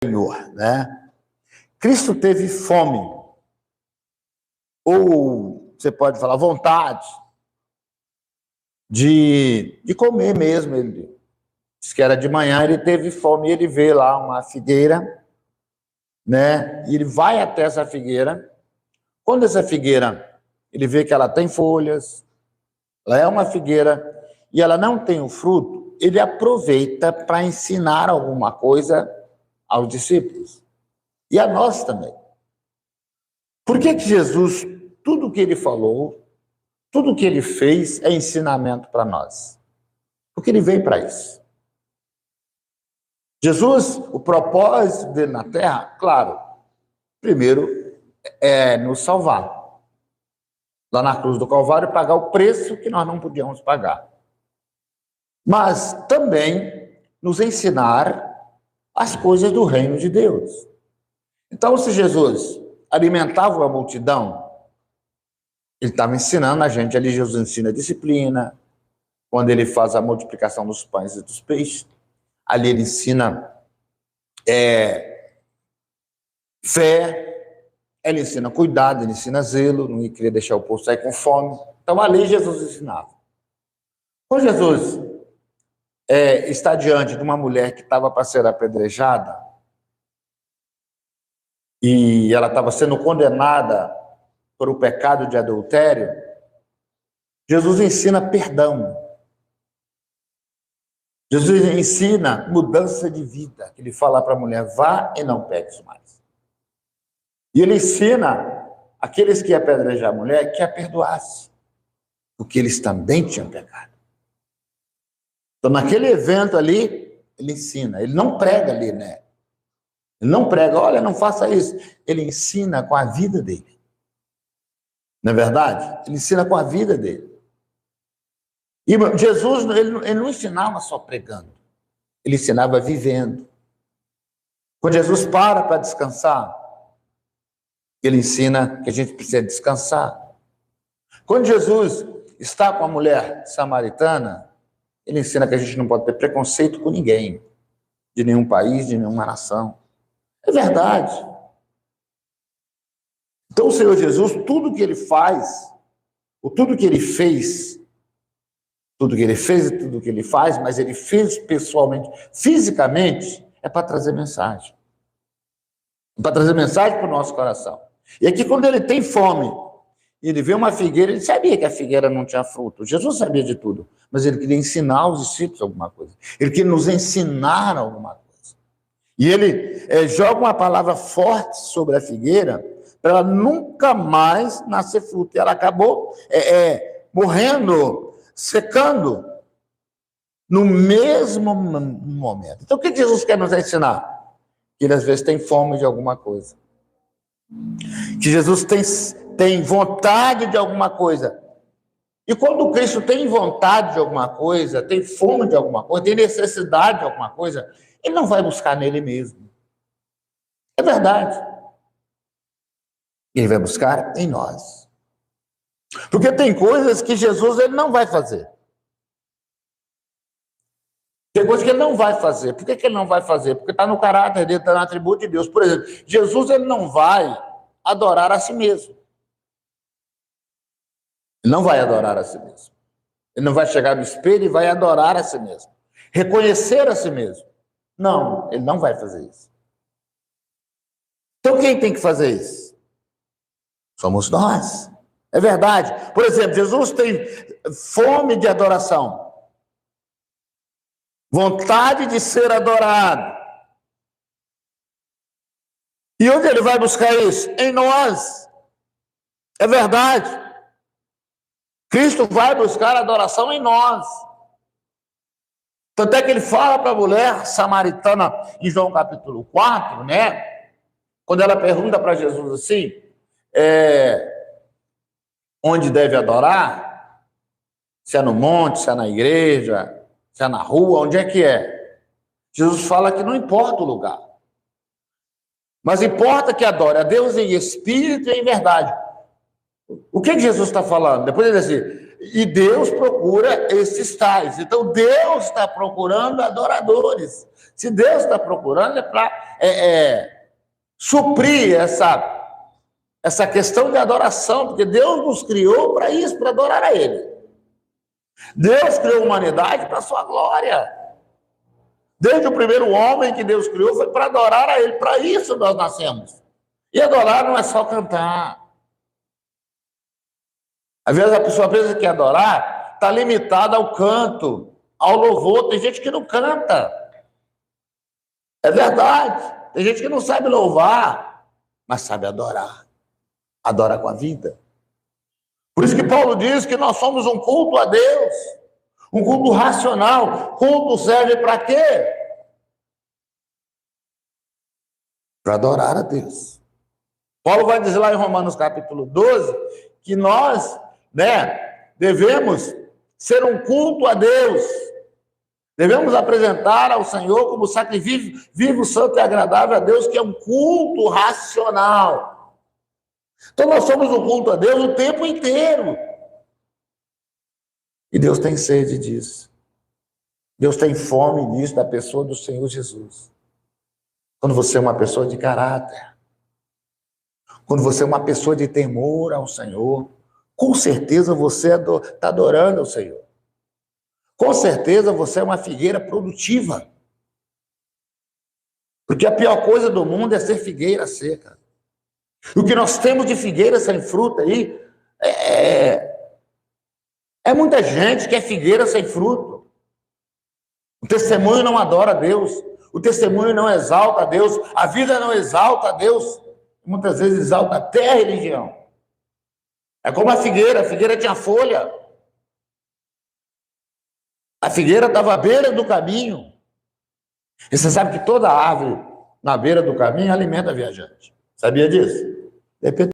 Senhor, né? Cristo teve fome, ou você pode falar vontade, de comer mesmo. Ele disse que era de manhã, ele teve fome, ele vê lá uma figueira, né? E ele vai até essa figueira. Quando essa figueira, ele vê que ela tem folhas, ela é uma figueira e ela não tem o fruto, ele aproveita para ensinar alguma coisa aos discípulos e a nós também. Por que Jesus, tudo que ele falou, tudo que ele fez é ensinamento para nós? Porque ele veio para isso. Jesus, o propósito dele na terra, claro, primeiro é nos salvar. Lá na cruz do Calvário, pagar o preço que nós não podíamos pagar. Mas também nos ensinar as coisas do reino de Deus. Então, se Jesus alimentava uma multidão, ele estava ensinando a gente. Ali Jesus ensina disciplina, quando ele faz a multiplicação dos pães e dos peixes. Ali ele ensina fé, ele ensina cuidado, ele ensina zelo, não queria deixar o povo sair com fome. Então ali Jesus ensinava. Quando Jesus está diante de uma mulher que estava para ser apedrejada, e ela estava sendo condenada por o pecado de adultério, Jesus ensina perdão. Jesus ensina mudança de vida. Ele fala para a mulher: vá e não peques mais. E ele ensina aqueles que iam apedrejar a mulher que a perdoasse, porque eles também tinham pecado. Então, naquele evento ali, ele ensina. Ele não prega ali, né? Ele não prega, olha, não faça isso. Ele ensina com a vida dele. Não é verdade? Ele ensina com a vida dele. E Jesus, ele não ensinava só pregando. Ele ensinava vivendo. Quando Jesus para descansar, ele ensina que a gente precisa descansar. Quando Jesus está com a mulher samaritana, ele ensina que a gente não pode ter preconceito com ninguém, de nenhum país, de nenhuma nação. É verdade. Então o Senhor Jesus, tudo que ele faz, ou tudo que ele fez, tudo que ele fez e tudo que ele faz, mas ele fez pessoalmente, fisicamente, é para trazer mensagem. É para trazer mensagem para o nosso coração. E aqui, quando ele tem fome, ele vê uma figueira, ele sabia que a figueira não tinha fruto. Jesus sabia de tudo, mas ele queria ensinar aos discípulos alguma coisa. Ele queria nos ensinar alguma coisa. E ele joga uma palavra forte sobre a figueira para ela nunca mais nascer fruto. E ela acabou morrendo, secando, no mesmo momento. Então, o que Jesus quer nos ensinar? Que ele, às vezes, tem fome de alguma coisa. Que Jesus tem vontade de alguma coisa. E quando Cristo tem vontade de alguma coisa, tem fome de alguma coisa, tem necessidade de alguma coisa, ele não vai buscar nele mesmo. É verdade. Ele vai buscar em nós. Porque tem coisas que Jesus ele não vai fazer. Tem coisas que ele não vai fazer. Por que ele não vai fazer? Porque está no caráter dele, está no atributo de Deus. Por exemplo, Jesus ele não vai adorar a si mesmo. Ele não vai adorar a si mesmo. Ele não vai chegar no espelho e vai adorar a si mesmo. Reconhecer a si mesmo. Não, ele não vai fazer isso. Então quem tem que fazer isso? Somos nós. É verdade. Por exemplo, Jesus tem fome de adoração. Vontade de ser adorado. E onde ele vai buscar isso? Em nós. É verdade. Cristo vai buscar adoração em nós. Tanto é que ele fala para a mulher samaritana em João capítulo 4, né? Quando ela pergunta para Jesus assim, onde deve adorar? Se é no monte, se é na igreja, se é na rua, onde é que é? Jesus fala que não importa o lugar. Mas importa que adore a Deus em espírito e em verdade. O que Jesus está falando? Depois ele diz assim, e Deus procura esses tais. Então Deus está procurando adoradores. Se Deus está procurando, é para suprir essa questão de adoração, porque Deus nos criou para isso, para adorar a Ele. Deus criou a humanidade para a sua glória. Desde o primeiro homem que Deus criou foi para adorar a Ele. Para isso nós nascemos. E adorar não é só cantar. Às vezes a pessoa pensa que adorar está limitada ao canto, ao louvor. Tem gente que não canta. É verdade. Tem gente que não sabe louvar, mas sabe adorar. Adora com a vida. Por isso que Paulo diz que nós somos um culto a Deus. Um culto racional. Culto serve para quê? Para adorar a Deus. Paulo vai dizer lá em Romanos capítulo 12 que nós, devemos ser um culto a Deus. Devemos apresentar ao Senhor como sacrifício vivo, santo e agradável a Deus, que é um culto racional. Então nós somos um culto a Deus o tempo inteiro. E Deus tem sede disso. Deus tem fome disso, da pessoa do Senhor Jesus. Quando você é uma pessoa de caráter, quando você é uma pessoa de temor ao Senhor, com certeza você está adorando ao Senhor. Com certeza você é uma figueira produtiva. Porque a pior coisa do mundo é ser figueira seca. O que nós temos de figueira sem fruta aí é muita gente que é figueira sem fruto. O testemunho não adora a Deus. O testemunho não exalta a Deus. A vida não exalta a Deus. Muitas vezes exalta até a religião. É como a figueira tinha folha. A figueira estava à beira do caminho. E você sabe que toda árvore na beira do caminho alimenta viajante. Sabia disso? De repente,